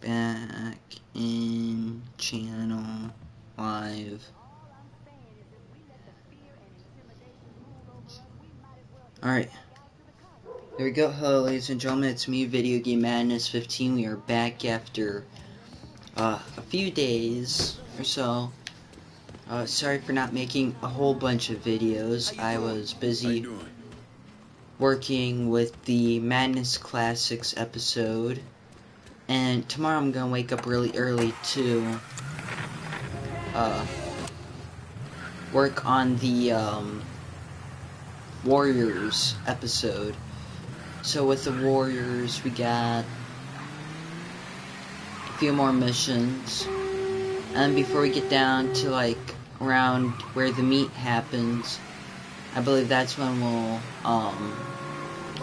back in channel live. Alright. There we go. Hello, ladies and gentlemen. It's me, Video Game Madness 15. We are back after a few days or so. Sorry for not making a whole bunch of videos. I was busy working with the Madness Classics episode. And tomorrow I'm gonna wake up really early to work on the Warriors episode. So with the Warriors, we got a few more missions, and before we get down to like around where the meet happens, I believe that's when we'll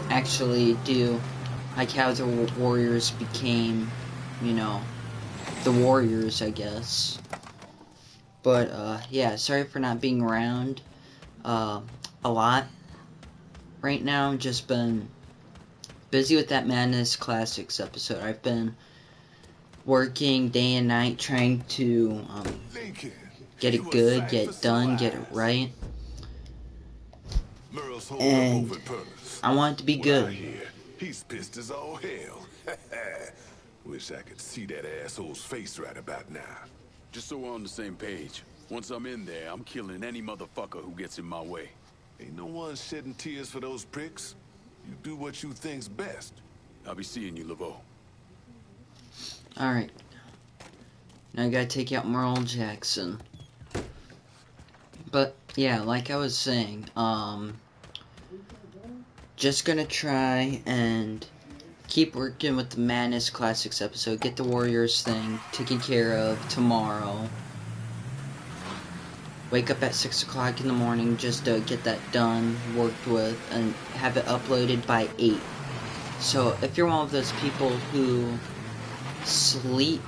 actually do like how the Warriors became, you know, the Warriors, I guess. But yeah, sorry for not being around a lot right now. I've just been busy with that Madness Classics episode. I've been working day and night trying to get it good, get it done, get it right. And I want it to be good. He's pissed as all hell. Wish I could see that asshole's face right about now. Just so we're on the same page. Once I'm in there, I'm killing any motherfucker who gets in my way. Ain't no one shedding tears for those pricks. You do what you think's best. I'll be seeing you, Laveau. Alright. Now I gotta take out Merle Jackson. But, yeah, like I was saying, just gonna try and keep working with the Madness Classics episode. Get the Warriors thing taken care of tomorrow. Wake up at 6 o'clock in the morning just to get that done, worked with, and have it uploaded by 8. So, if you're one of those people who sleep...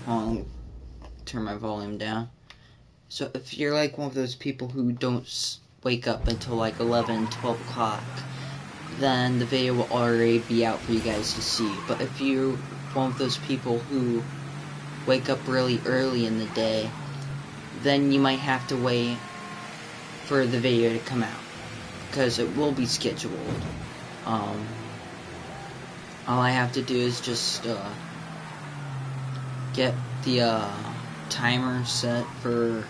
I'll turn my volume down. So, if you're like one of those people who don't wake up until like 11, 12 o'clock, then the video will already be out for you guys to see. But if you're one of those people who wake up really early in the day, then you might have to wait for the video to come out, because it will be scheduled. All I have to do is just get the timer set for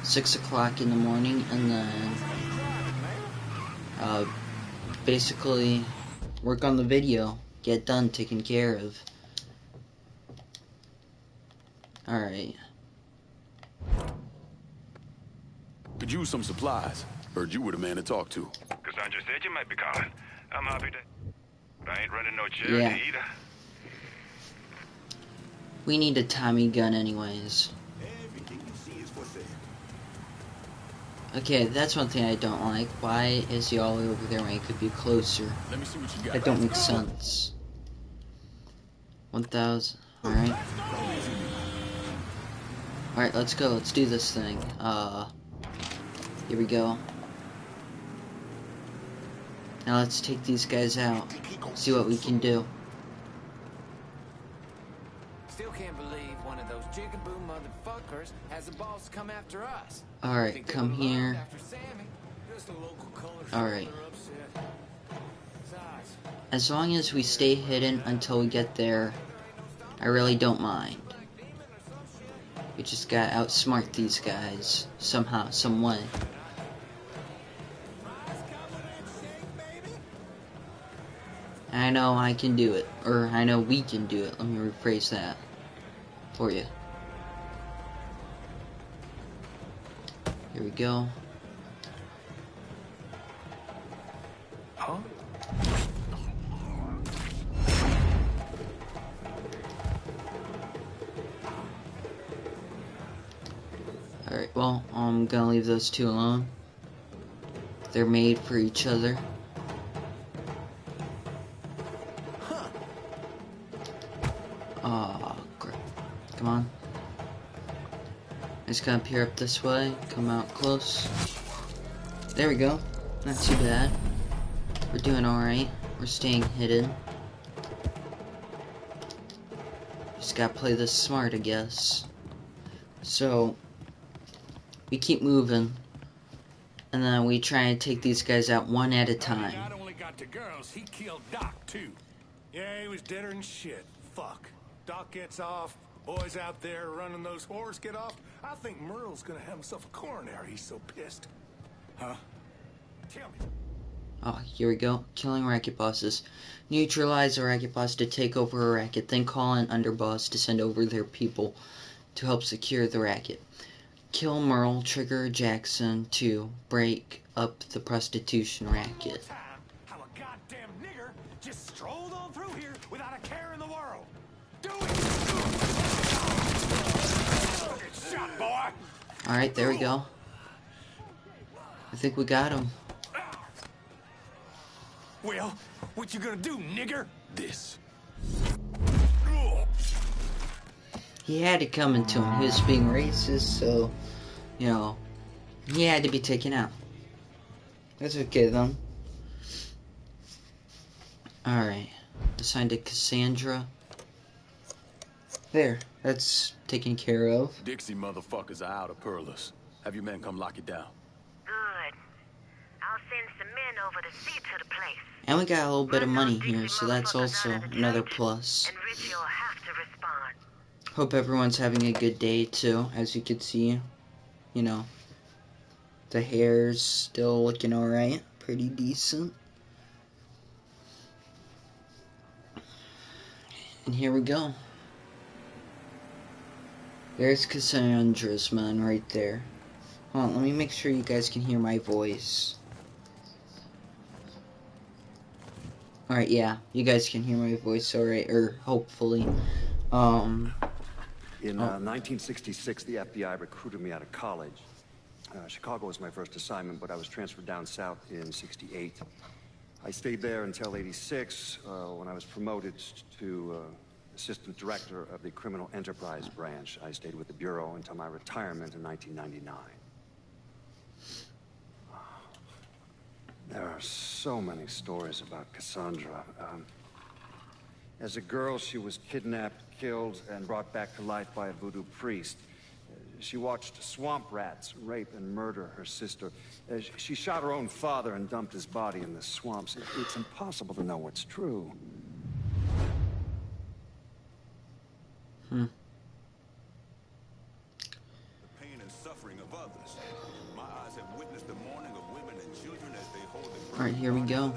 6 o'clock in the morning, and then basically work on the video, get done, taken care of. Alright. Could use some supplies. Heard you were the man to talk to. Cassandra said you might be calling. I'm happy to. I ain't running no charity either. We need a Tommy gun anyways. Okay, that's one thing I don't like. Why is he all over there when he could be closer? Let me see what you got. That don't make sense. 1,000. Alright. Alright, let's go. Let's do this thing. Here we go. Now let's take these guys out. See what we can do. Still can't believe one of those jigaboo motherfuckers has the balls to come after us. Alright, come here. Alright. As long as we stay hidden until we get there, I really don't mind. We just gotta outsmart these guys somehow, some way. I know I can do it, or I know we can do it. Let me rephrase that for you. Here we go. Huh? Alright, well, I'm gonna leave those two alone. They're made for each other. Oh, crap. Come on. Just gonna peer up this way, come out close. There we go. Not too bad. We're doing alright. We're staying hidden. Just gotta play this smart, I guess. So, we keep moving. And then we try and take these guys out one at a time. Not only got the girls, he killed Doc, too. Yeah, he was deader than shit. Fuck. Doc gets off, the boys out there running those whores get off. I think Merle's gonna have himself a coronary, he's so pissed. Huh? Tell me. Oh, here we go. Killing racket bosses. Neutralize a racket boss to take over a racket, then call an underboss to send over their people to help secure the racket. Kill Merle, trigger Jackson to break up the prostitution racket. How a goddamn nigger just strolled on through here without a care in the world. Do it! Get shot, boy! Alright, there we go. I think we got him. Well, what you gonna do, nigger? This. He had it coming to him. He was being racist, so, you know, he had to be taken out. That's okay, though. Alright. Assigned to Cassandra. There. That's taken care of. Dixie motherfuckers are out of Perlas. Have your men come lock it down. Good. I'll send some men over to see to the place. And we got a little bit of Run money those here, Dixie so that's motherfuckers also out of the another church, plus. And Richie will have to respond. Hope everyone's having a good day, too. As you can see, you know, the hair's still looking alright. Pretty decent. And here we go. There's Cassandra's man right there. Hold on, let me make sure you guys can hear my voice. Alright, yeah, you guys can hear my voice alright, or hopefully. In 1966, the FBI recruited me out of college. Chicago was my first assignment, but I was transferred down south in '68. I stayed there until '86, when I was promoted to assistant director of the criminal enterprise branch. I stayed with the bureau until my retirement in 1999. There are so many stories about Cassandra. As a girl, she was kidnapped, killed, and brought back to life by a voodoo priest. She watched swamp rats rape and murder her sister. She shot her own father and dumped his body in the swamps. It's impossible to know what's true. The pain and suffering of others. My eyes have witnessed the mourning of women and children as they hold the Alright, here we go.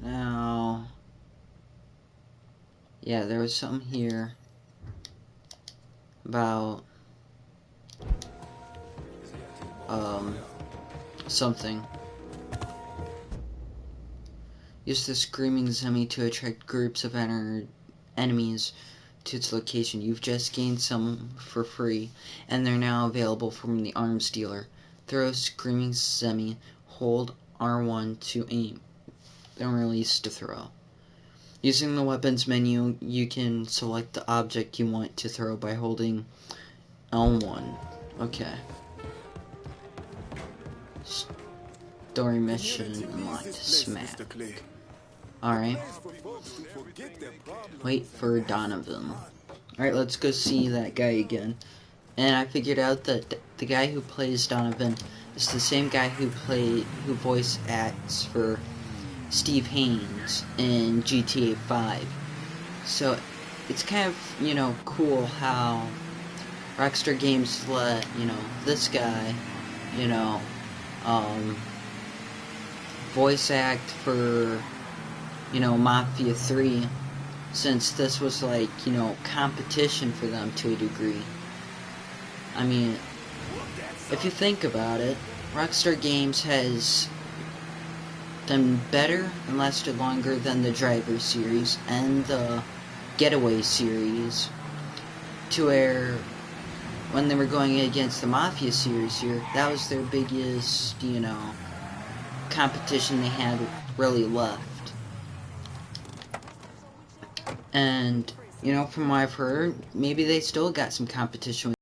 Now, yeah, there was something here about something. Use the screaming Zemi to attract groups of enemies to its location. You've just gained some for free, and they're now available from the arms dealer. Throw screaming Zemi, hold R1 to aim, then release to throw. Using the weapons menu, you can select the object you want to throw by holding L1. Okay. Story mission unlocked. Smack. Alright. Wait for Donovan. Alright, let's go see that guy again. And I figured out that the guy who plays Donovan is the same guy who voice acts for Steve Haynes in GTA 5. So it's kind of, you know, cool how Rockstar Games let, you know, this guy, you know, voice act for, you know, Mafia 3, since this was like, you know, competition for them to a degree. I mean, if you think about it, Rockstar Games has done better and lasted longer than the Driver series and the Getaway series, to where when they were going against the Mafia series here, that was their biggest, you know, competition they had really left. And, you know, from what I've heard, maybe they still got some competition with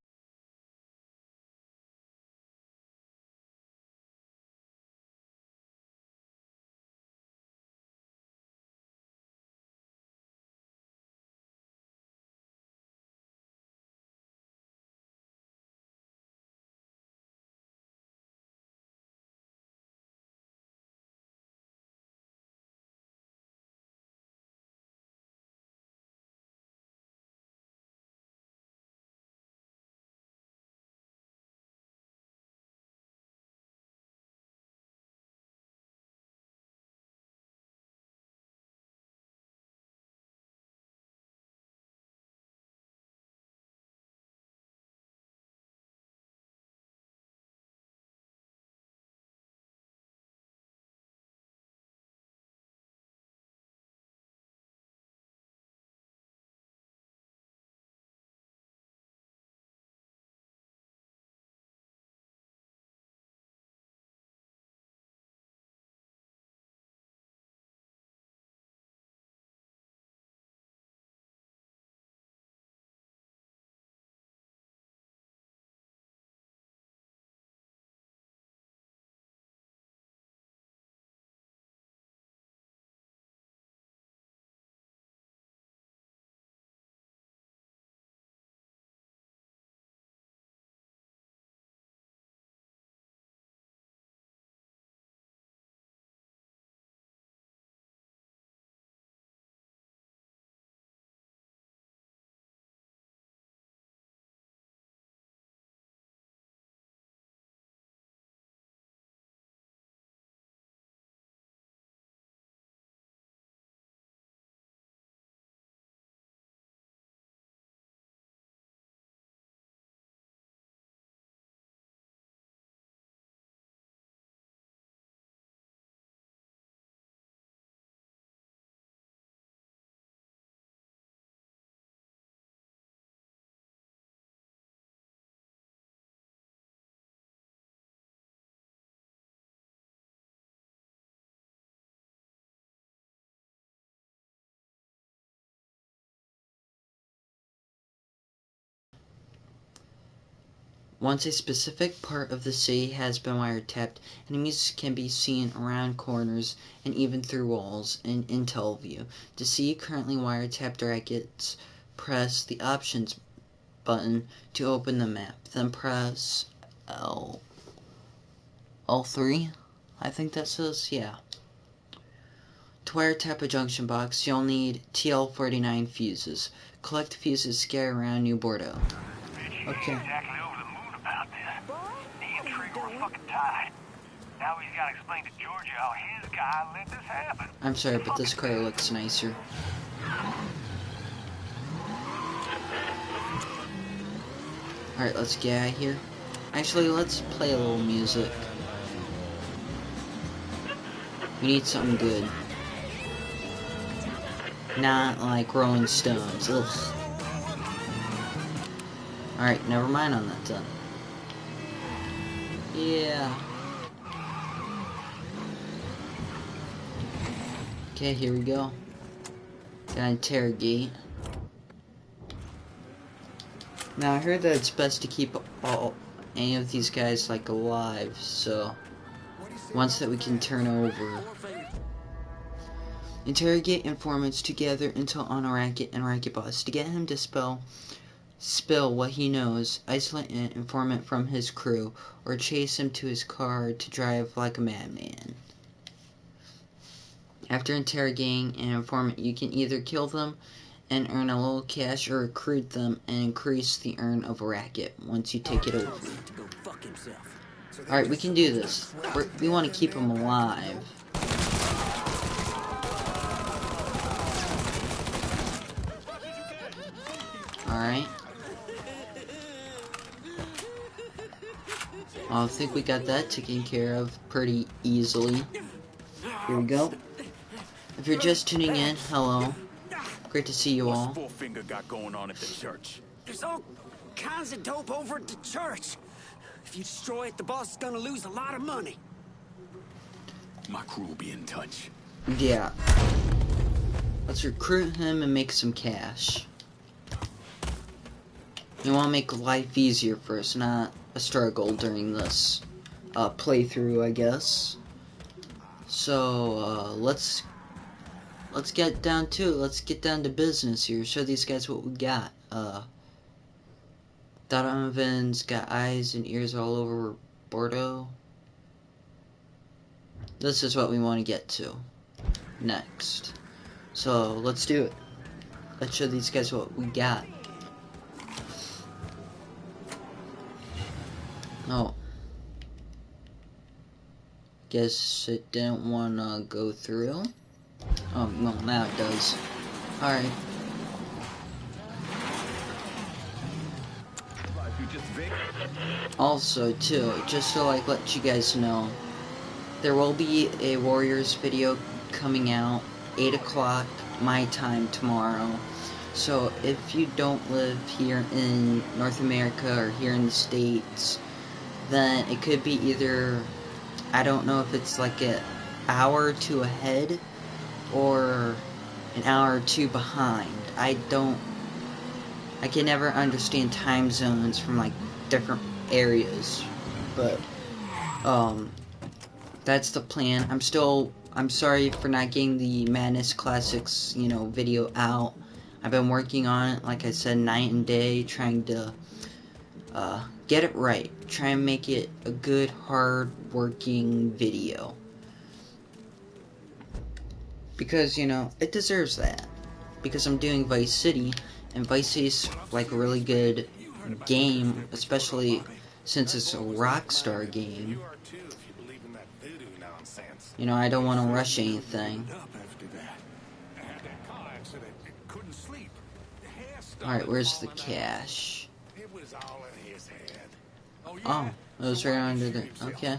Once a specific part of the city has been wiretapped, enemies can be seen around corners and even through walls in intel view. To see currently wiretapped rackets, press the Options button to open the map. Then press L3, I think that says, yeah. To wiretap a junction box, you'll need TL49 fuses. Collect fuses scattered around New Bordeaux. Okay. Exactly over the moon about this. He and Trigger were fucking tied. Now he's got to explain to Georgia how his guy let this happen. I'm sorry, but this car looks nicer. Alright, let's get out of here. Actually, let's play a little music. We need something good. Not like Rolling Stones. Ugh. Alright, never mind on that then. Yeah. Okay, here we go. Gotta interrogate. Now I heard that it's best to keep any of these guys like alive, so ones that we can turn over. Interrogate informants to gather intel on a racket and racket boss to get him to spill what he knows, isolate an informant from his crew, or chase him to his car to drive like a madman. After interrogating an informant, you can either kill them and earn a little cash, or recruit them and increase the earn of a racket once you take it over. Alright, we can do this. We want to keep them alive. Alright. I think we got that taken care of pretty easily. Here we go. If you're just tuning in, hello. Great to see you all. What's Four-Finger got going on at the church? There's all kinds of dope over at the church. If you destroy it, the boss is gonna lose a lot of money. My crew will be in touch. Yeah. Let's recruit him and make some cash. You want to make life easier first, not a struggle during this playthrough, I guess. So, let's get down to it. Let's get down to business here. Show these guys what we got. Donovan's got eyes and ears all over Bordeaux. This is what we want to get to next. So, let's do it. Let's show these guys what we got. Oh. Guess it didn't want to go through. Oh, well, now it does. Alright. Also, too, just to, like, let you guys know, there will be a Warriors video coming out 8 o'clock my time tomorrow. So, if you don't live here in North America or here in the States, then it could be either, I don't know if it's like an hour or two ahead or an hour or two behind. I can never understand time zones from like different areas, but that's the plan. I'm sorry for not getting the Madness Classics, video out. I've been working on it, like I said, night and day, trying to get it right. Try and make it a good, hard-working video. Because, it deserves that. Because I'm doing Vice City, and Vice City's like a really good game, especially since it's a Rockstar game. I don't want to rush anything. Alright, where's the cash? Oh, it was right under there. Okay.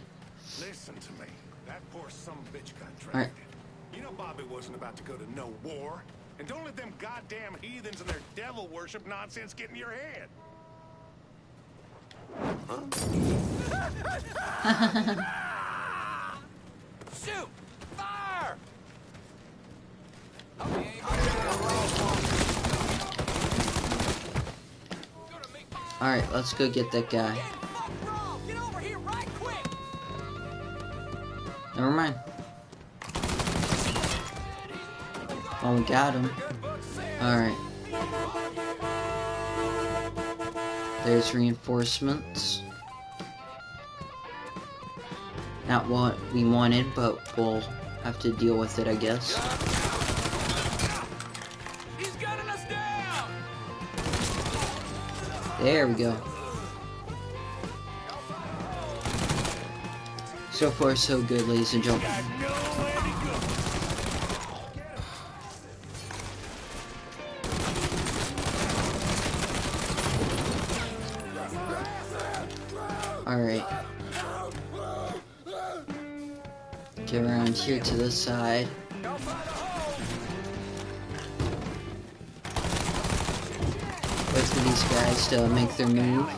Listen to me. That poor son of a bitch got trapped. Alright. You know Bobby wasn't about to go to no war. And don't let them goddamn heathens and their devil worship nonsense get in your head. Shoot! Fire! Alright, let's go get that guy. Never mind. Oh, we got him. Alright. There's reinforcements. Not what we wanted, but we'll have to deal with it, I guess. He's gunning us down! There we go. So far, so good, ladies and gentlemen. Alright. Get around here to this side. Wait for these guys to make their move.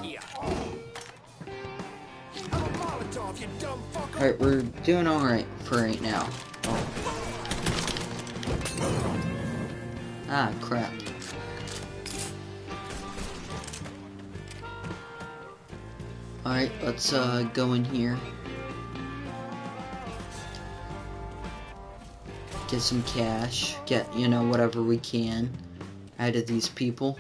Alright, we're doing alright for right now. Oh. Ah, crap. Alright, let's go in here. Get some cash. Get, you know, whatever we can out of these people.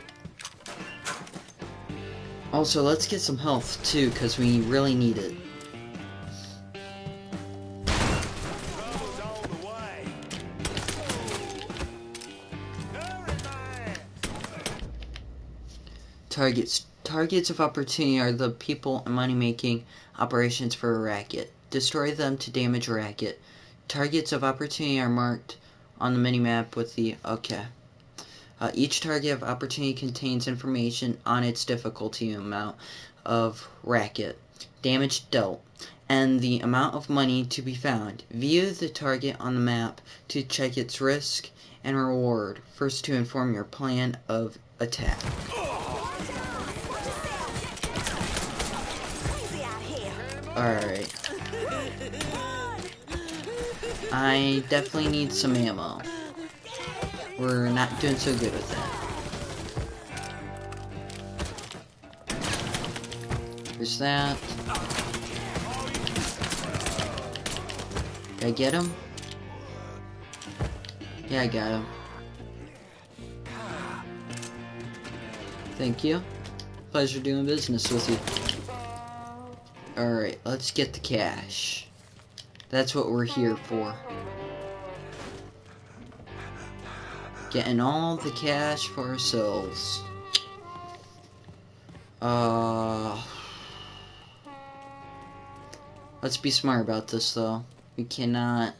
Also, let's get some health too, because we really need it. Targets of opportunity are the people and money-making operations for a racket. Destroy them to damage a racket. Targets of opportunity are marked on the minimap with the... Okay. Each target of opportunity contains information on its difficulty amount of racket, damage dealt, and the amount of money to be found. View the target on the map to check its risk and reward. First to inform your plan of attack. Alright. I definitely need some ammo. We're not doing so good with that. There's that. Did I get him? Yeah, I got him. Thank you. Pleasure doing business with you. Alright, let's get the cash. That's what we're here for. Getting all the cash for ourselves. Let's be smart about this, though. We cannot...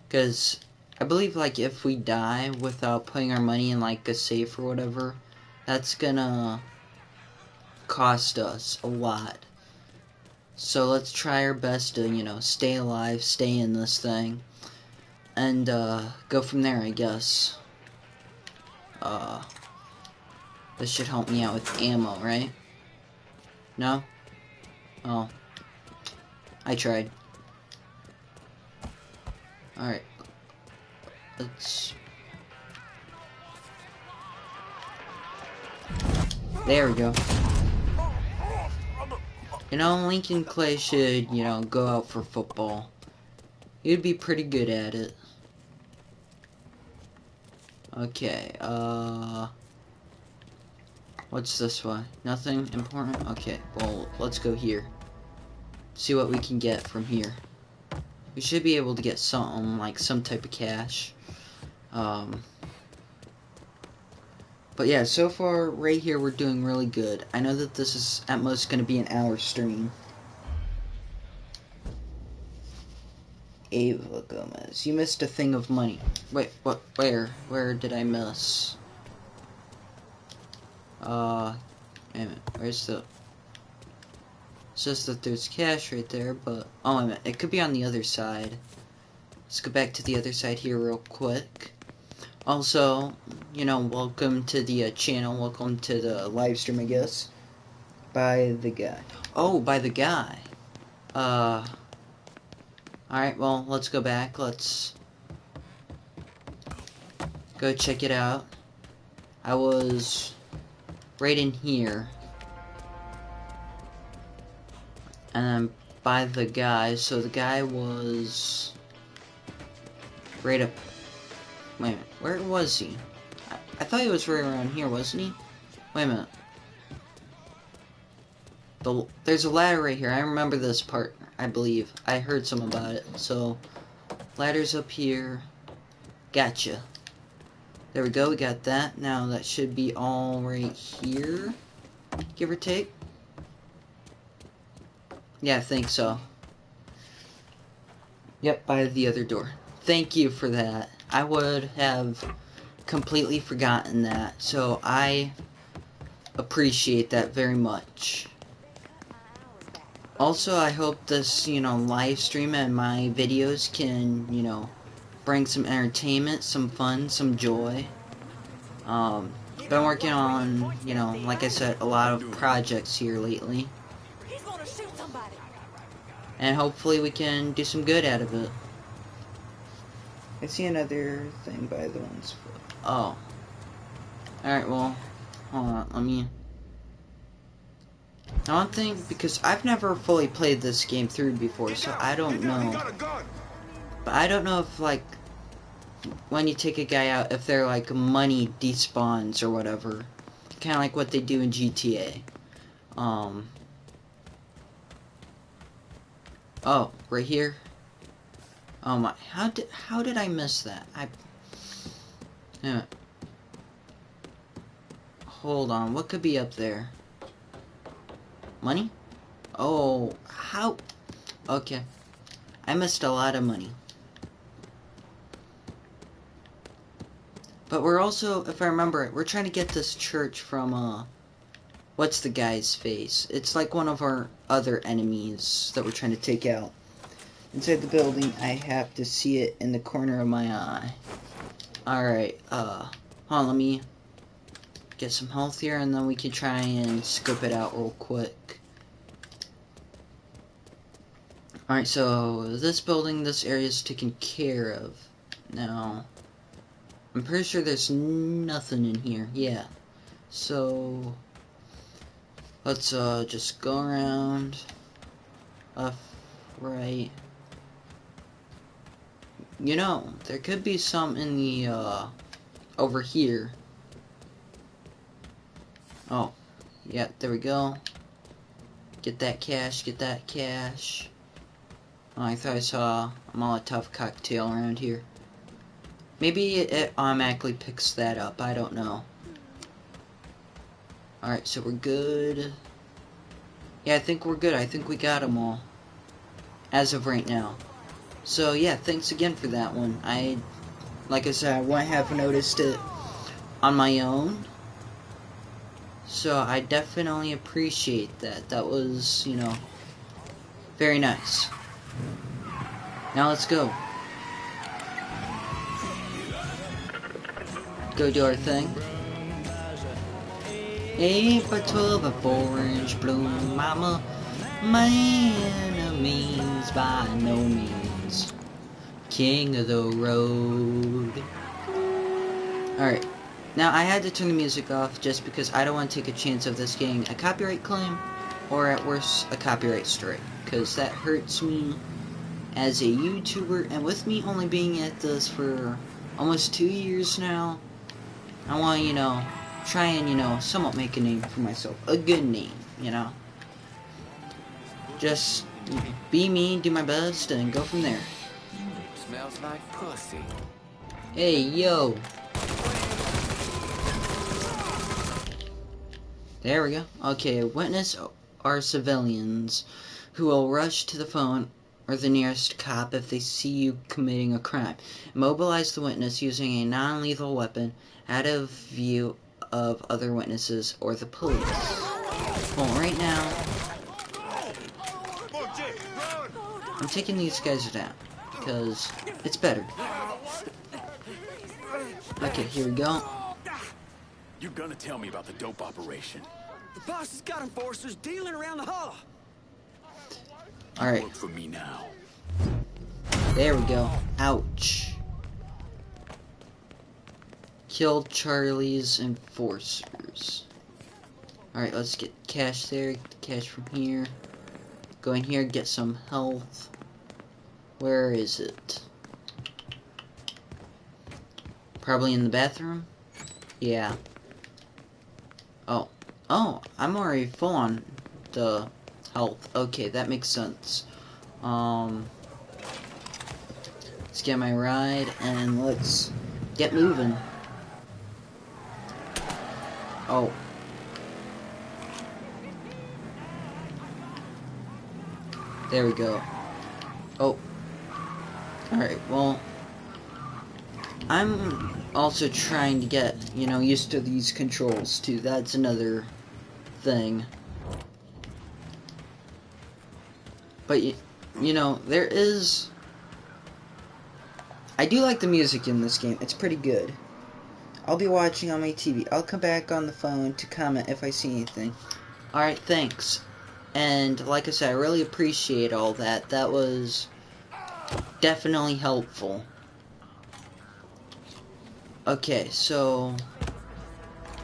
Because I believe, like, if we die without putting our money in, like, a safe or whatever, that's gonna cost us a lot. So let's try our best to, you know, stay alive, stay in this thing, and go from there, I guess. This should help me out with ammo, right? No? Oh. I tried. Alright. Let's... There we go. You know, Lincoln Clay should, you know, go out for football. He'd be pretty good at it. Okay, what's this way? Nothing important? Okay, well, let's go here. See what we can get from here. We should be able to get something, like some type of cash. But yeah, so far, right here, we're doing really good. I know that this is at most going to be an hour stream. Ava Gomez, you missed a thing of money. Wait, what? Where did I miss? Wait a minute, where's the... It's just that there's cash right there, but... Oh, wait a minute, it could be on the other side. Let's go back to the other side here real quick. Also, you know, welcome to the channel, welcome to the live stream, I guess. By the guy. Oh, by the guy. Alright, well, let's go back, let's go check it out. I was right in here. And I'm by the guy. So the guy was right up. Wait a minute, where was he? I thought he was right around here, wasn't he? Wait a minute. There's a ladder right here. I remember this part, I believe. I heard some about it. So, ladder's up here. Gotcha. There we go, we got that. Now that should be all right here. Give or take. Yeah, I think so. Yep, by the other door. Thank you for that. I would have completely forgotten that. So, I appreciate that very much. Also, I hope this, live stream and my videos can, bring some entertainment, some fun, some joy. Been working on, like I said, a lot of projects here lately. And hopefully we can do some good out of it. I see another thing by the one's foot. Oh. Alright, well, hold on, let me... I don't think, because I've never fully played this game through before, so I don't know. But I don't know if, like, when you take a guy out, if they're, like, money despawns or whatever. Kind of like what they do in GTA. Oh, right here? Oh my, how did I miss that? Yeah. Hold on, what could be up there? Money? Oh, how? Okay. I missed a lot of money. But we're also, if I remember it, we're trying to get this church from, what's the guy's face? It's like one of our other enemies that we're trying to take out. Inside the building, I have to see it in the corner of my eye. Alright, hold on, let me get some health here, and then we can try and scope it out real quick. Alright, so this building, this area is taken care of. Now, I'm pretty sure there's nothing in here. Yeah. So, let's just go around. Left, right. There could be some in the, over here. Oh, yeah, there we go. Get that cash, get that cash. Oh, I thought I saw a Molotov cocktail around here. Maybe it automatically picks that up, I don't know. Alright, so we're good. Yeah, I think we're good. I think we got them all. As of right now. So, yeah, thanks again for that one. Like I said, I wouldn't have noticed it on my own. So, I definitely appreciate that. That was, very nice. Now let's go. Go do our thing. A for 12 of 4-inch bloom, mama. My enemies by no means. King of the road. Alright. Now I had to turn the music off just because I don't want to take a chance of this getting a copyright claim. Or at worst, a copyright strike. Because that hurts me as a YouTuber, and with me only being at this for almost 2 years now, I want to, try and, somewhat make a name for myself. A good name, Just be me, do my best, and go from there. Smells like pussy. Hey, yo. There we go. Okay, witness are civilians who will rush to the phone or the nearest cop if they see you committing a crime. Immobilize the witness using a non-lethal weapon out of view of other witnesses or the police. Well, right now, I'm taking these guys down because it's better. Okay, here we go. You're gonna tell me about the dope operation. The boss has got enforcers dealing around the hall. Alright. Work for me now. There we go. Ouch. Killed Charlie's enforcers. Alright, let's get cash there. Get the cash from here. Go in here, get some health. Where is it? Probably in the bathroom? Yeah. Oh. Oh, I'm already full on the health. Okay, that makes sense. Let's get my ride and let's get moving. Oh. There we go. Oh. Alright, well, I'm also trying to get, you know, used to these controls too. That's another thing. But, you know, there is... I do like the music in this game. It's pretty good. I'll be watching on my TV. I'll come back on the phone to comment if I see anything. Alright, thanks. And, like I said, I really appreciate all that. That was definitely helpful. Okay, so...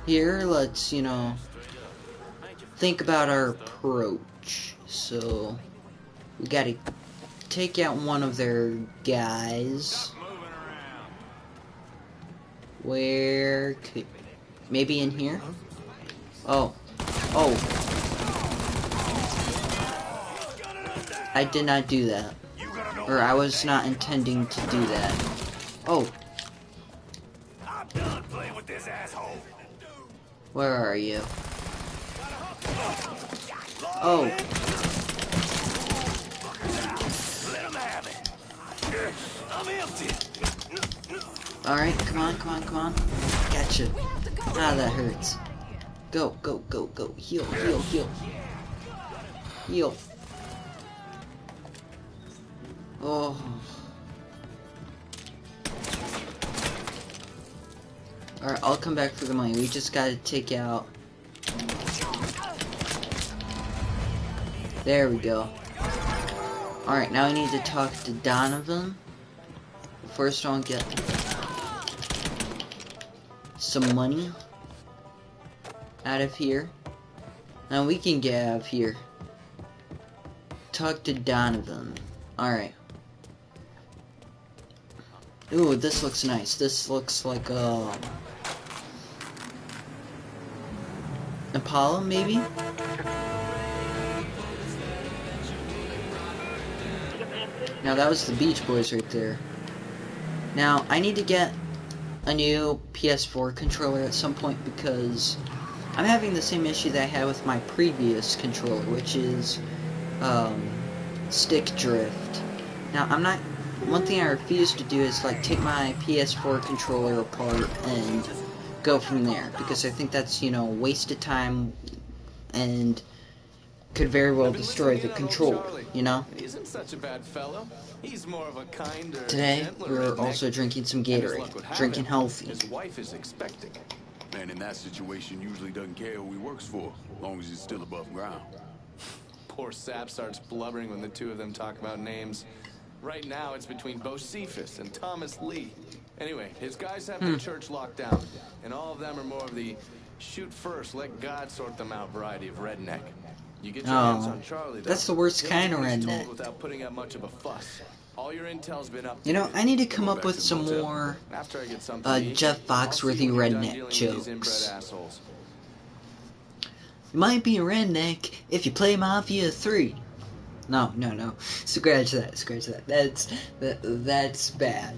here, let's, you know... think about our approach. So... we gotta take out one of their guys. Where could... maybe in here? Oh. Oh. I did not do that. Or I was not intending to do that. Oh. Where are you? Oh. Alright, come on, come on, come on. Gotcha. Ah, that hurts. Go, go, go, go. Heal, heal, heal. Heal. Oh. Alright, I'll come back for the money. We just gotta take out... there we go. Alright, now I need to talk to Donovan. First, I'll get some money out of here. Now we can get out of here. Talk to Donovan. Alright. Ooh, this looks nice. This looks like a... Impala, maybe? Now that was the Beach Boys right there. Now, I need to get a new PS4 controller at some point because I'm having the same issue that I had with my previous controller, which is stick drift. Now, I'm not... one thing I refuse to do is like take my PS4 controller apart and go from there, because I think that's, you know, wasted time and could very well destroy the controller, you know? Isn't such a bad fellow. He's more of a kinder, Today, we're also drinking some Gatorade, drinking healthy. His wife is expecting. Man in that situation usually doesn't care who he works for, as long as he's still above ground. Poor Sap starts blubbering when the two of them talk about names. Right now, it's between Bocephus and Thomas Lee. Anyway, his guys have their church locked down, and all of them are more of the shoot first, let God sort them out variety of redneck. You get your hands on Charlie, though. That's the worst He'll kind of do what he's redneck. told without putting up much of a fuss. All your intel's been up. You know, I need to come up with some more After I get something Jeff Foxworthy redneck jokes. You might be a redneck if you play Mafia 3. No, no, no. Scratch that, scratch that. That's bad.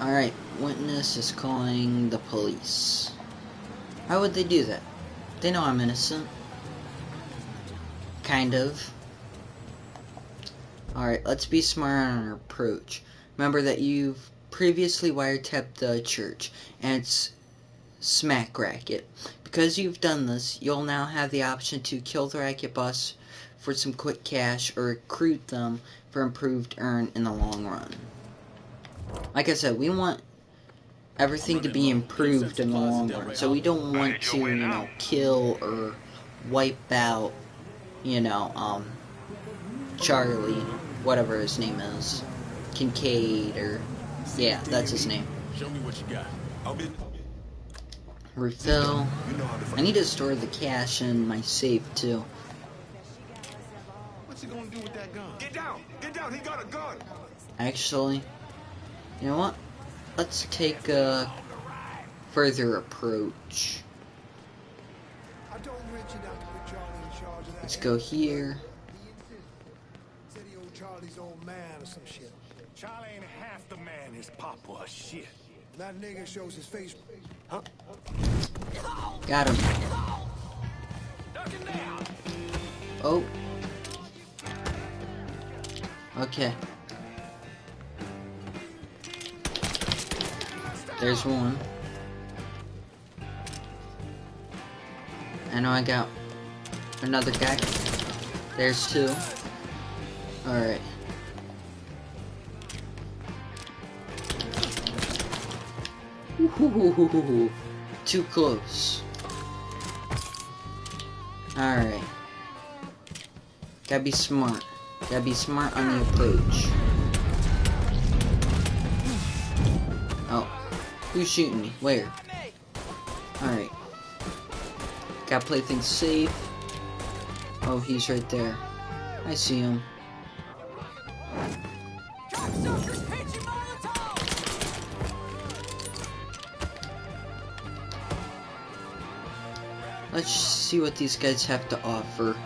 Alright, witness is calling the police. Why would they do that? They know I'm innocent. Kind of. Alright, let's be smart on our approach. Remember that you've previously wiretapped the church, and it's smack racket. Because you've done this, you'll now have the option to kill the racket boss for some quick cash, or recruit them for improved earn in the long run. Like I said, we want everything to be improved in the long run, so we don't want to, you know, kill or wipe out, you know, Charlie, whatever his name is. Kincaid, or yeah, that's his name. Show me what you got. Refill. I need to store the cash in my safe too. What you gonna do with that gun? Get down! Get down! He got a gun! Actually, you know what? Let's take a further approach. Let's go here. Said he owed Charlie's old man or some shit. Charlie ain't half the man his pop was. Shit. That nigga shows his face. Huh? Got him. Oh. Okay. There's one. I know I got another guy. There's two. Alright. Too close. Alright. Gotta be smart. Gotta be smart on the approach. Oh. Who's shooting me? Where? Alright. Gotta play things safe. Oh, he's right there. I see him. Let's see what these guys have to offer.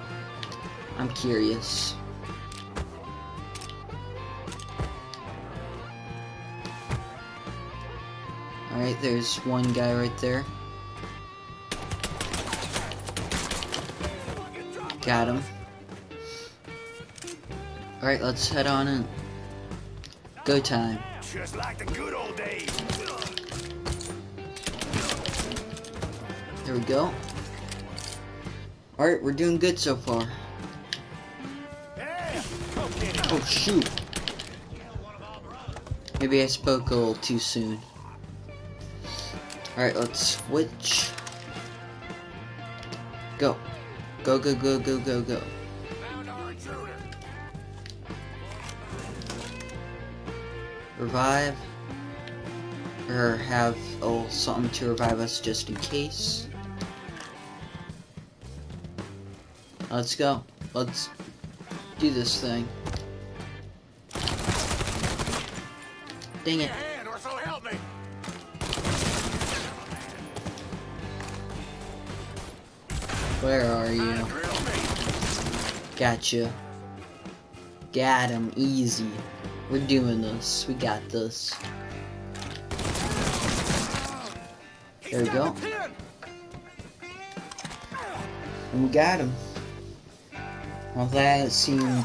I'm curious. Alright, there's one guy right there. Got him. Alright, let's head on in. Go time. Just like the good old days. There we go. Alright, we're doing good so far. Oh shoot. Maybe I spoke a little too soon. Alright, let's switch. Go. Go, go, go, go, go, go. Revive. Or have a little something to revive us just in case. Let's go. Let's do this thing. Dang it. Where are you? Gotcha. Got him. Easy. We're doing this. We got this. There we go. And we got him. Well, that seemed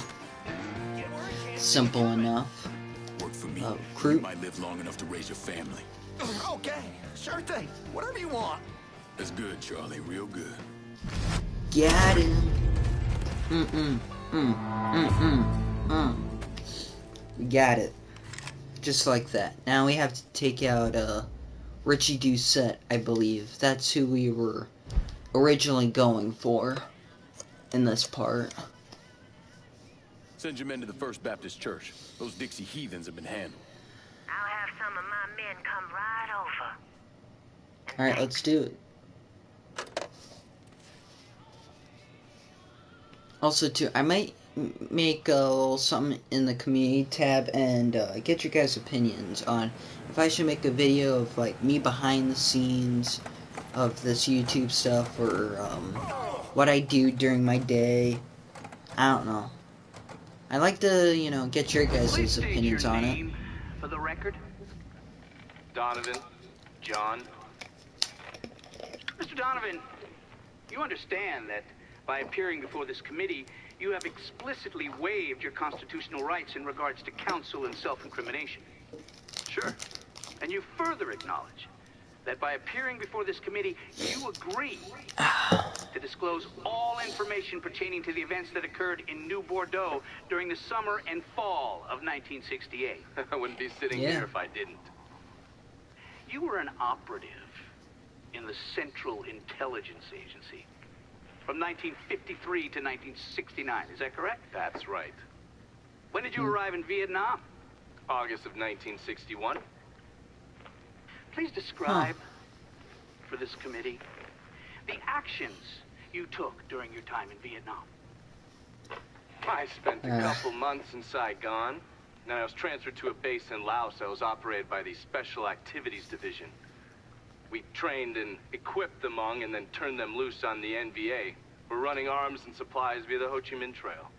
simple enough. Work for me. Crew. You might live long enough to raise your family. Okay, sure thing. Whatever you want. That's good, Charlie. Real good. Got him. We got it. Just like that. Now we have to take out Richie Doucette, I believe. That's who we were originally going for in this part. Send your men to the First Baptist Church. Those Dixie heathens have been handled. I'll have some of my men come right over. Alright, let's do it. Also, too, I might make a little something in the community tab and get your guys' opinions on if I should make a video of, like, me behind the scenes of this YouTube stuff, or what I do during my day. I don't know. I like to, you know, get your guys' opinions on it. For the record, Donovan, John. Mr. Donovan, you understand that by appearing before this committee, you have explicitly waived your constitutional rights in regards to counsel and self-incrimination. Sure. And you further acknowledge that by appearing before this committee, you agree to disclose all information pertaining to the events that occurred in New Bordeaux during the summer and fall of 1968. I wouldn't be sitting here if I didn't. You were an operative in the Central Intelligence Agency from 1953 to 1969. Is that correct? That's right. When did you arrive in Vietnam? August of 1961. Please describe, for this committee, the actions you took during your time in Vietnam. I spent a couple months in Saigon. Then I was transferred to a base in Laos that was operated by the Special Activities Division. We trained and equipped the Hmong and then turned them loose on the NVA. We're running arms and supplies via the Ho Chi Minh Trail.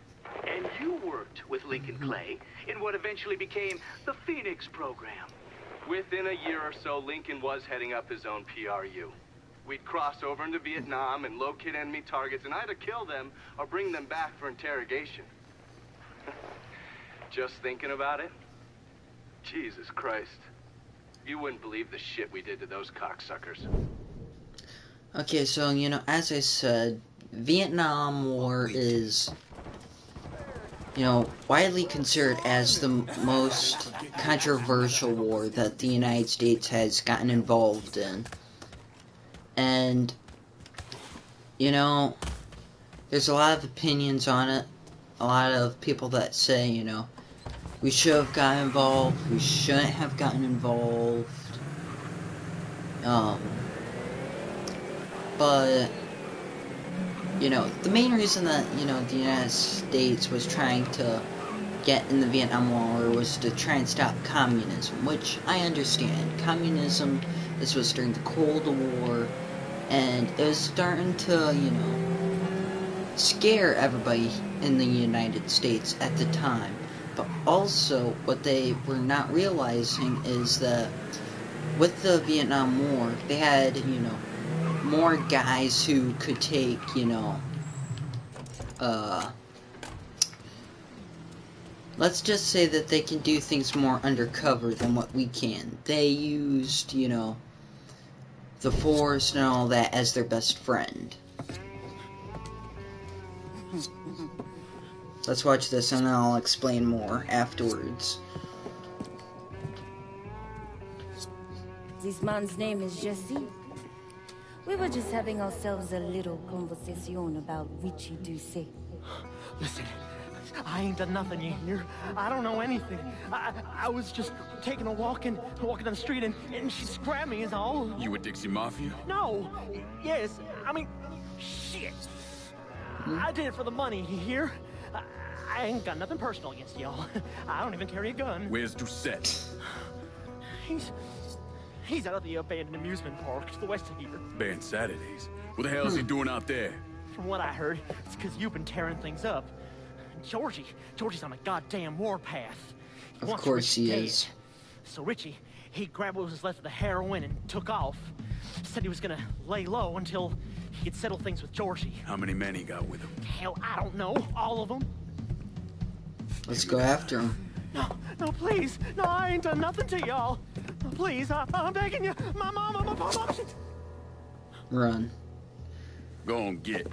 And you worked with Lincoln Clay in what eventually became the Phoenix program. Within a year or so, Lincoln was heading up his own PRU. We'd cross over into Vietnam and locate enemy targets and either kill them or bring them back for interrogation. Just thinking about it? Jesus Christ. You wouldn't believe the shit we did to those cocksuckers. Okay, so, you know, as I said, Vietnam War is, you know, widely considered as the most controversial war that the United States has gotten involved in. And, you know, there's a lot of opinions on it. A lot of people that say, you know, we should have gotten involved, we shouldn't have gotten involved. But, you know, the main reason that, you know, the United States was trying to get in the Vietnam War was to try and stop communism, which I understand. Communism, this was during the Cold War, and it was starting to, you know, scare everybody in the United States at the time. But also, what they were not realizing is that with the Vietnam War, they had, you know, more guys who could take, you know, let's just say that they can do things more undercover than what we can. They used, you know, the Force and all that as their best friend. Let's watch this and then I'll explain more afterwards. This man's name is Jesse. We were just having ourselves a little conversation about Richie Doucet. Listen, I ain't done nothing, you hear? I don't know anything. I was just taking a walking down the street and she grabbed me is all. You with Dixie Mafia? No. Yes. I mean, shit. I did it for the money, you hear? I ain't got nothing personal against y'all. I don't even carry a gun. Where's Doucet? He's out of the abandoned amusement park to the west of here. Banned Saturdays? What the hell is he doing out there? From what I heard, it's because you've been tearing things up. Georgie's on a goddamn warpath. Of course he is. So Richie, he grabbed what was left of the heroin and took off. Said he was gonna lay low until he could settle things with Georgie. How many men he got with him? Hell, I don't know. All of them. Let's go after him. No, please. No, I ain't done nothing to y'all. No, please, I'm begging you. My mama. Run. Go on, get.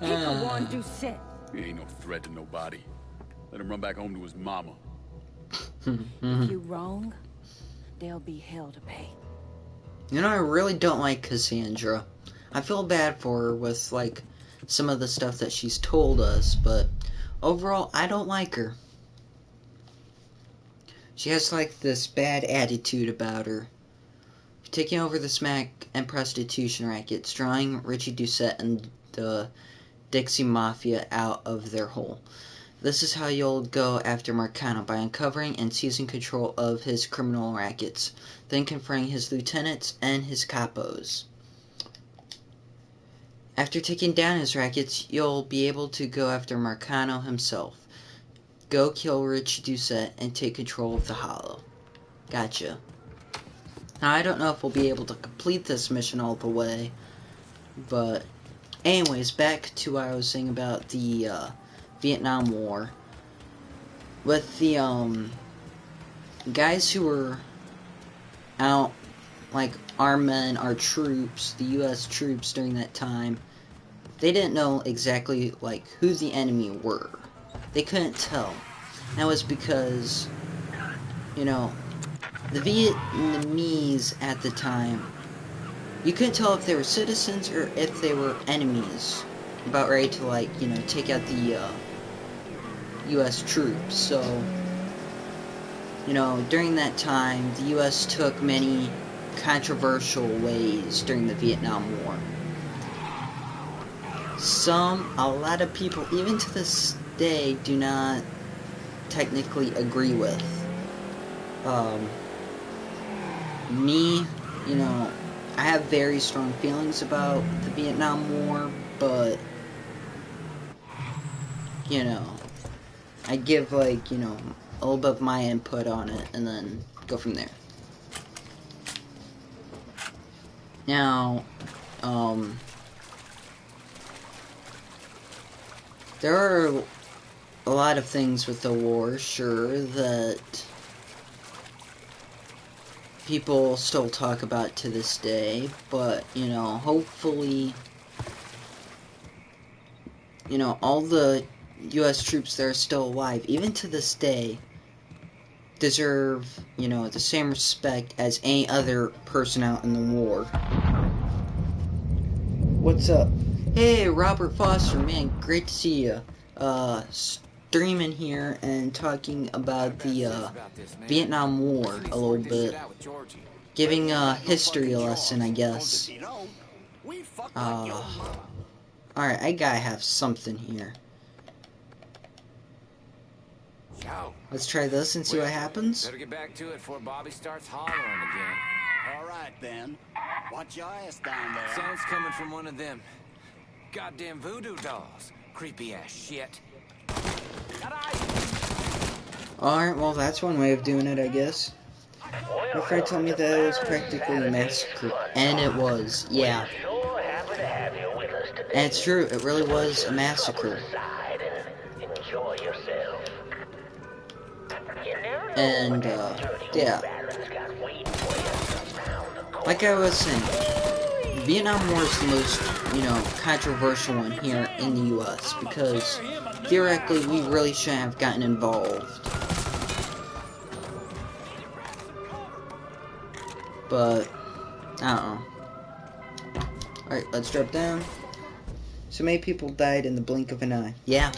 People want Doucet. He ain't no threat to nobody. Let him run back home to his mama. If you wrong, there'll be hell to pay. You know, I really don't like Cassandra. I feel bad for her with, like, some of the stuff that she's told us, but overall, I don't like her. She has, like, this bad attitude about her. Taking over the smack and prostitution rackets, drawing Richie Doucet and the Dixie Mafia out of their hole. This is how you'll go after Marcano, by uncovering and seizing control of his criminal rackets, then confronting his lieutenants and his capos. After taking down his rackets, you'll be able to go after Marcano himself. Go kill Richie Doucet and take control of the Hollow. Gotcha. Now, I don't know if we'll be able to complete this mission all the way, but anyways, back to what I was saying about the Vietnam War. With the guys who were out, like our men, our troops, the U.S. troops during that time, they didn't know exactly like who the enemy were. They couldn't tell. That was because, you know, the Vietnamese at the time, you couldn't tell if they were citizens or if they were enemies, about ready to, like, you know, take out the U.S. troops. So, you know, during that time, the U.S. took many controversial ways during the Vietnam War. A lot of people, even to this day, do not technically agree with. Me, you know, I have very strong feelings about the Vietnam War, but, you know, I give, like, you know, a little bit of my input on it, and then go from there. Now, there are a lot of things with the war, sure, that people still talk about to this day, but, you know, hopefully, you know, all the U.S. troops that are still alive, even to this day, deserve, you know, the same respect as any other person out in the war. What's up? Hey, Robert Foster, man, great to see you. Streaming here and talking about the Vietnam War a little bit. Giving a history lesson, I guess. Alright, I gotta have something here. Let's try this and see what happens. Better get back to it before Bobby starts hollering again. All right, then. Watch your ass down there. Sounds coming from one of them goddamn voodoo dolls. Creepy ass shit. Alright, well, that's one way of doing it, I guess. My friend told me that it was practically a massacre. And it was, yeah. And it's true, it really was a massacre. And, yeah. Like I was saying, the Vietnam War is the most, you know, controversial one here in the U.S. because, theoretically, we really shouldn't have gotten involved. But, I don't know. Alright, let's drop down. So many people died in the blink of an eye. Yeah.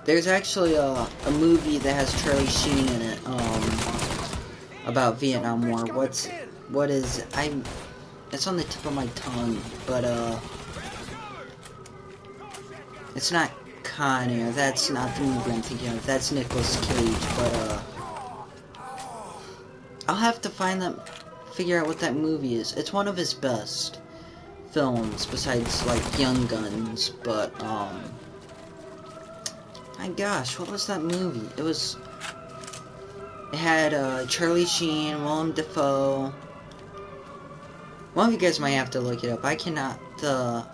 There's actually a movie that has Charlie Sheen in it, about Vietnam War. It's on the tip of my tongue, but, it's not Con Air. That's not the movie I'm thinking of. That's Nicolas Cage, but, I'll have to figure out what that movie is. It's one of his best films, besides, like, Young Guns, but, my gosh, what was that movie? It had, Charlie Sheen, Willem Dafoe. One of you guys might have to look it up. I cannot, the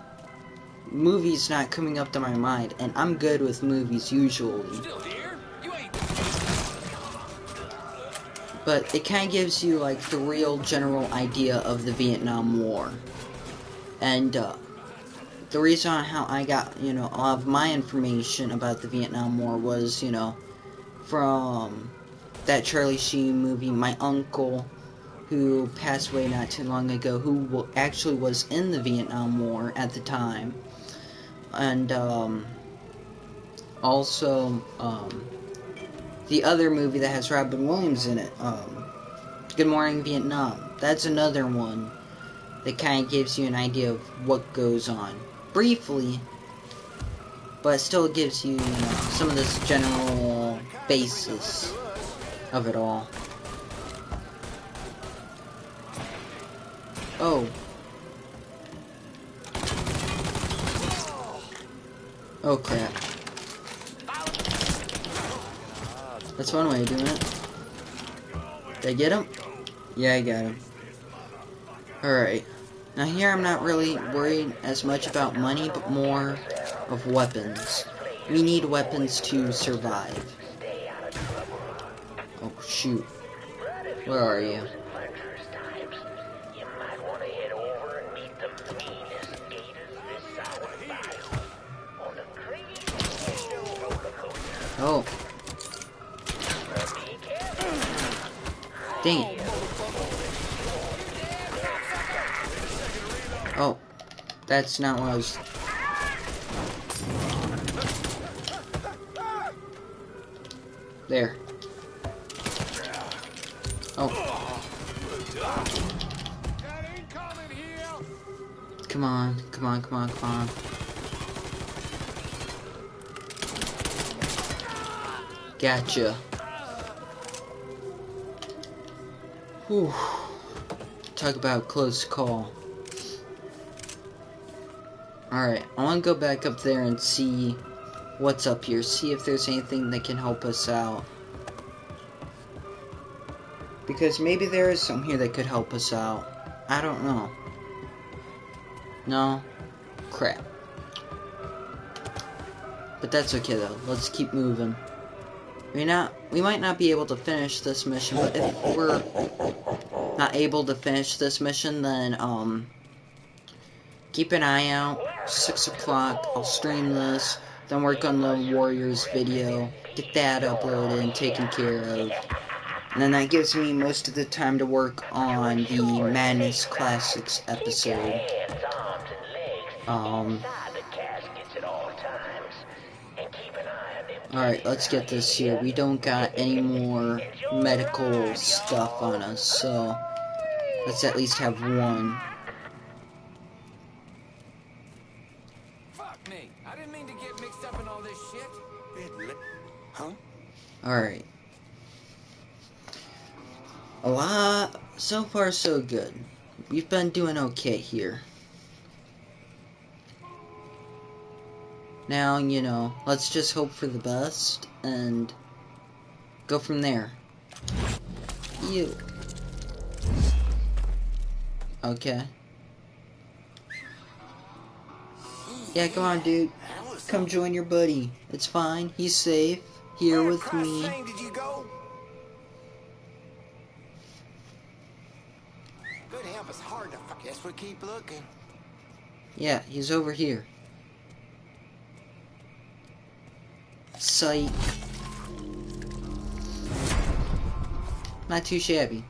movie's not coming up to my mind, and I'm good with movies, usually. But it kind of gives you, like, the real general idea of the Vietnam War. And, the reason how I got, you know, all of my information about the Vietnam War was, you know, from that Charlie Sheen movie. My uncle, who passed away not too long ago, who actually was in the Vietnam War at the time. And, also, the other movie that has Robin Williams in it, Good Morning Vietnam. That's another one that kind of gives you an idea of what goes on. Briefly, but it still gives you, you know, some of this general basis of it all. Oh. Oh crap. That's one way of doing it. Did I get him? Yeah, I got him. Alright. Now here I'm not really worried as much about money, but more of weapons. We need weapons to survive. Oh shoot. Where are you? Oh. Dang it. Oh. That's not what I was... There. Oh. Come on, come on, come on, come on. Gotcha. Whew. Talk about close call. Alright, I want to go back up there and see what's up here. See if there's anything that can help us out. Because maybe there is something here that could help us out. I don't know. No? Crap. But that's okay though. Let's keep moving. We might not be able to finish this mission, but if we're not able to finish this mission, then keep an eye out. 6 o'clock, I'll stream this, then work on the Warriors video, get that uploaded and taken care of. And then that gives me most of the time to work on the Madness Classics episode. Alright, let's get this here. We don't got any more medical stuff on us, so let's at least have one. Fuck me. I didn't mean to get mixed up in all this shit. Huh? Alright. So far so good. We've been doing okay here. Now, you know, let's just hope for the best and go from there. You. Okay. Yeah, come on, dude. Come join your buddy. It's fine. He's safe. Here with me. Did you go? Good help, it's hard to fuck. Guess we keep looking. Yeah, he's over here. Psych. Not too shabby.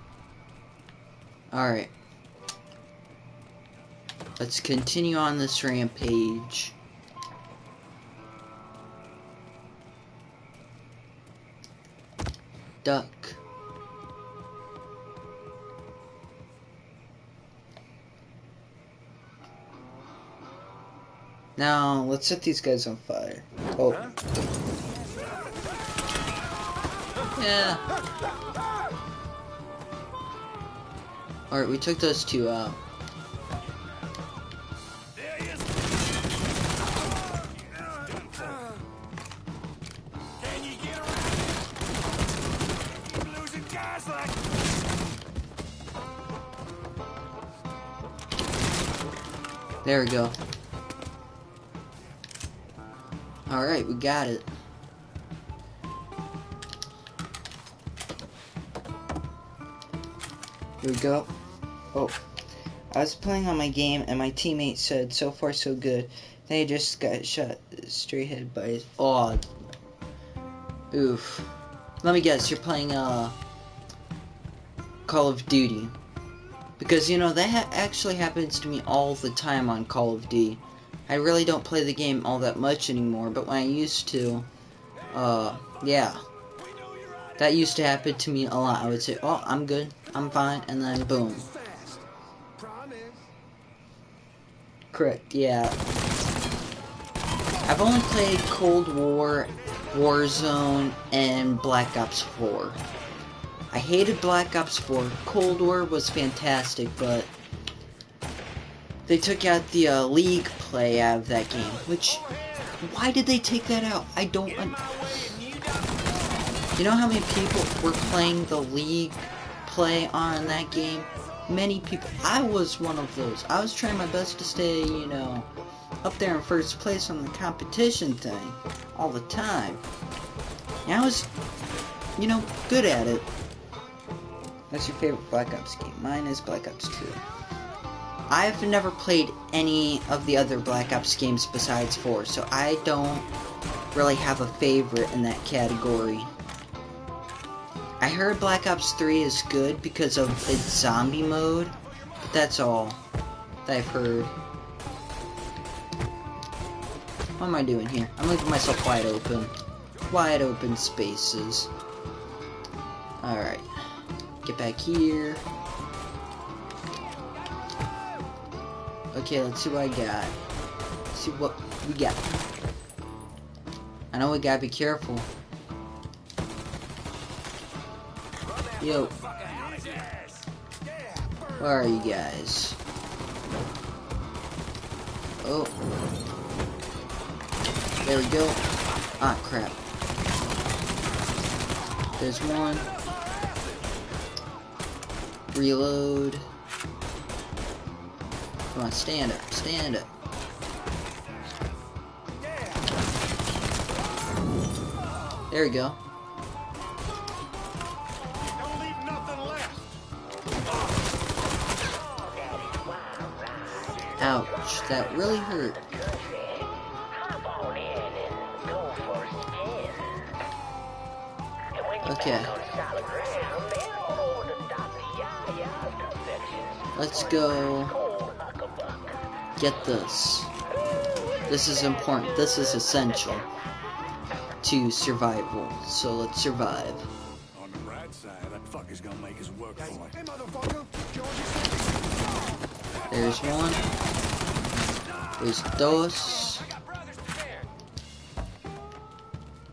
Alright. Let's continue on this rampage. Duck. Now, let's set these guys on fire. Oh. Yeah. Alright, we took those two out. Can you get around? Keep losing guys like... There we go. Alright, we got it. Here we go. Oh. I was playing on my game and my teammate said, so far so good. Then he just got shot straight head by his... Oh. Oof. Let me guess, you're playing, Call of Duty. Because, you know, that actually happens to me all the time on Call of Duty. I really don't play the game all that much anymore, but when I used to, yeah. That used to happen to me a lot. I would say, oh, I'm good, I'm fine, and then boom. Correct, yeah. I've only played Cold War, Warzone, and Black Ops 4. I hated Black Ops 4. Cold War was fantastic, but they took out the League play out of that game, which, why did they take that out? I don't You know how many people were playing the League play on that game? Many people. I was one of those. I was trying my best to stay, you know, up there in first place on the competition thing all the time. And I was, you know, good at it. What's your favorite Black Ops game? Mine is Black Ops 2. I've never played any of the other Black Ops games besides 4, so I don't really have a favorite in that category. I heard Black Ops 3 is good because of its zombie mode, but that's all that I've heard. What am I doing here? I'm leaving myself wide open. Wide open spaces. Alright. Get back here. Okay, let's see what I got. Let's see what we got. I know we gotta be careful. Yo. Where are you guys? Oh. There we go. Ah, crap. There's one. Reload. Come on, stand up. Stand up. There we go. Ouch, that really hurt. Okay. Let's go get this. This is important. This is essential to survival. So let's survive. On the right side, that fucker's gonna make us work for it. Hey, There's one. There's dos.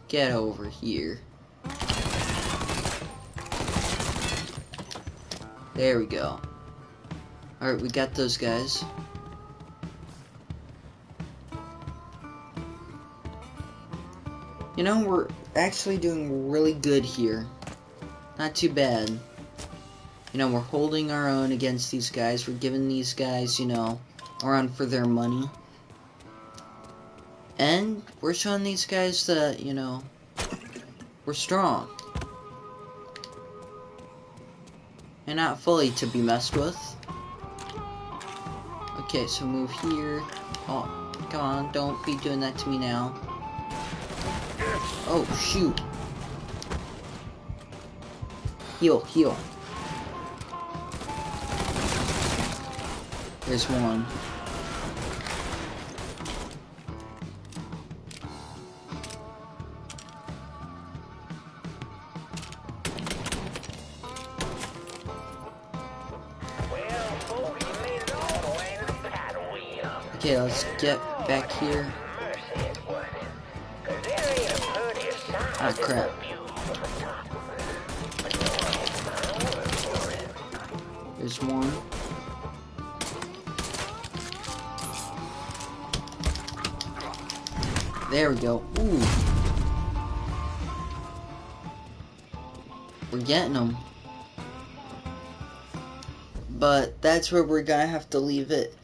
Get over here. There we go. Alright, we got those guys. You know, we're actually doing really good here. Not too bad. You know, we're holding our own against these guys. We're giving these guys, you know, a run for their money. And we're showing these guys that, you know, we're strong. And not fully to be messed with. Okay, so move here. Oh, come on, don't be doing that to me now. Oh, shoot. Heal, heal. There's one. Okay, let's get back here. Ah, crap. There's one. There we go. Ooh. We're getting them. But that's where we're gonna have to leave it.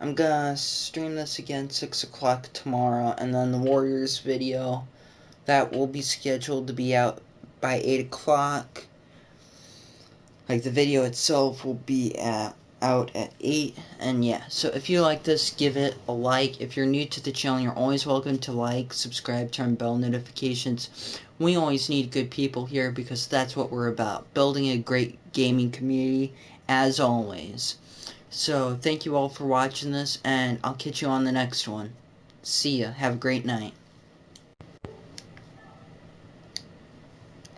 I'm gonna stream this again 6 o'clock tomorrow, and then the Warriors video that will be scheduled to be out by 8 o'clock. Like, the video itself will be out at 8, and yeah, so if you like this, give it a like. If you're new to the channel, you're always welcome to like, subscribe, turn bell notifications. We always need good people here, because that's what we're about, building a great gaming community, as always. So, thank you all for watching this, and I'll catch you on the next one. See ya. Have a great night.